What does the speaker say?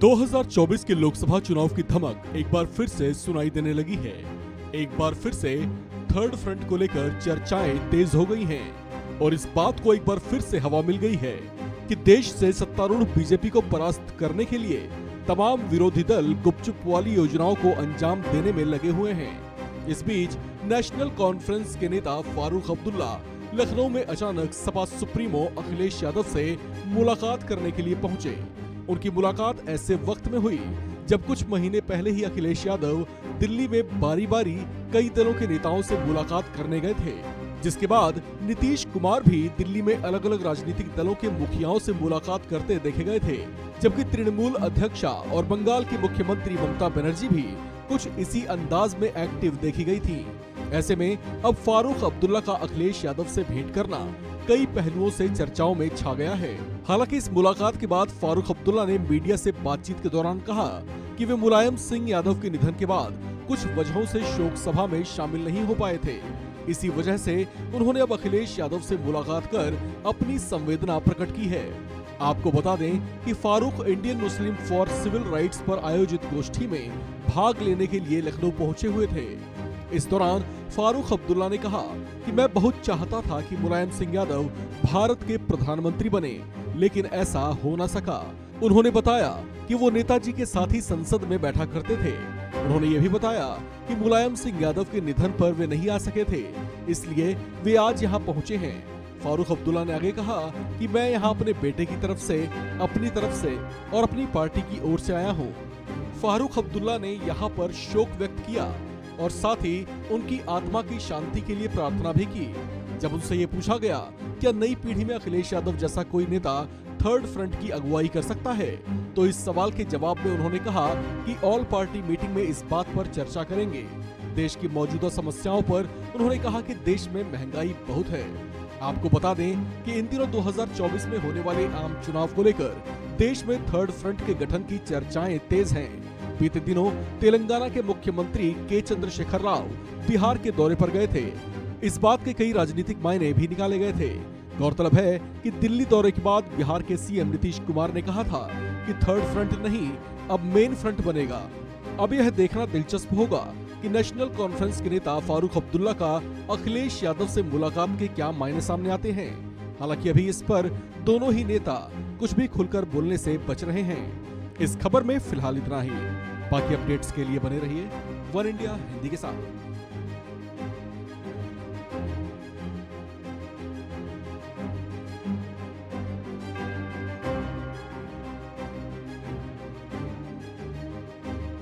2024 के लोकसभा चुनाव की धमक एक बार फिर से सुनाई देने लगी है। एक बार फिर से थर्ड फ्रंट को लेकर चर्चाएं तेज हो गई हैं और इस बात को एक बार फिर से हवा मिल गई है कि देश से सत्तारूढ़ बीजेपी को परास्त करने के लिए तमाम विरोधी दल गुपचुप वाली योजनाओं को अंजाम देने में लगे हुए हैं। इस बीच नेशनल कॉन्फ्रेंस के नेता फारूक अब्दुल्ला लखनऊ में अचानक सपा सुप्रीमो अखिलेश यादव से मुलाकात करने के लिए पहुंचे। उनकी मुलाकात ऐसे वक्त में हुई जब कुछ महीने पहले ही अखिलेश यादव दिल्ली में बारी बारी कई दलों के नेताओं से मुलाकात करने गए थे, जिसके बाद नीतीश कुमार भी दिल्ली में अलग अलग राजनीतिक दलों के मुखियाओं से मुलाकात करते देखे गए थे, जबकि तृणमूल अध्यक्षा और बंगाल की मुख्यमंत्री ममता बनर्जी भी कुछ इसी अंदाज में एक्टिव देखी गई थी। ऐसे में अब फारूक अब्दुल्ला का अखिलेश यादव से भेंट करना कई पहलुओं से चर्चाओं में छा गया है। हालांकि इस मुलाकात के बाद फारूक अब्दुल्ला ने मीडिया से बातचीत के दौरान कहा कि वे मुलायम सिंह यादव के निधन के बाद कुछ वजहों से शोक सभा में शामिल नहीं हो पाए थे। इसी वजह से उन्होंने अब अखिलेश यादव से मुलाकात कर अपनी संवेदना प्रकट की है। आपको बता दें कि Farooq Indian Muslim for civil rights पर आयोजित गोष्ठी में भाग लेने के लिए लखनऊ पहुंचे हुए थे। इस दौरान फारूक अब्दुल्ला ने कहा कि मैं बहुत चाहता था कि मुलायम सिंह यादव भारत के प्रधानमंत्री बने, लेकिन ऐसा हो न सका। उन्होंने बताया कि वो नेताजी के साथ ही संसद में बैठा करते थे। उन्होंने ये भी बताया कि मुलायम सिंह यादव के निधन पर वे नहीं आ सके थे, इसलिए वे आज यहाँ पहुँचे हैं। फारूक अब्दुल्ला ने आगे कहा कि मैं यहाँ अपने बेटे की तरफ से, अपनी तरफ से और अपनी पार्टी की ओर से आया हूँ। फारूक अब्दुल्ला ने यहाँ पर शोक व्यक्त किया और साथ ही उनकी आत्मा की शांति के लिए प्रार्थना भी की। जब उनसे ये पूछा गया क्या नई पीढ़ी में अखिलेश यादव जैसा कोई नेता थर्ड फ्रंट की अगुवाई कर सकता है, तो इस सवाल के जवाब में उन्होंने कहा कि ऑल पार्टी मीटिंग में इस बात पर चर्चा करेंगे। देश की मौजूदा समस्याओं पर उन्होंने कहा कि देश में महंगाई बहुत है। आपको बता दें कि इन दिनों 2024 में होने वाले आम चुनाव को लेकर देश में थर्ड फ्रंट के गठन की चर्चाएं तेज हैं। बीते दिनों तेलंगाना के मुख्यमंत्री के चंद्रशेखर राव बिहार के दौरे पर गए थे। इस बात के कई राजनीतिक मायने भी निकाले गए थे। गौरतलब है कि दिल्ली दौरे के बाद बिहार के सीएम नीतीश कुमार ने कहा था कि थर्ड फ्रंट नहीं, अब मेन फ्रंट बनेगा। अब यह देखना दिलचस्प होगा कि नेशनल कॉन्फ्रेंस के नेता फारूक अब्दुल्ला का अखिलेश यादव से मुलाकात के क्या मायने सामने आते हैं। हालांकि अभी इस पर दोनों ही नेता कुछ भी खुलकर बोलने से बच रहे हैं। इस खबर में फिलहाल इतना ही। बाकी अपडेट्स के लिए बने रहिए वन इंडिया हिंदी के साथ।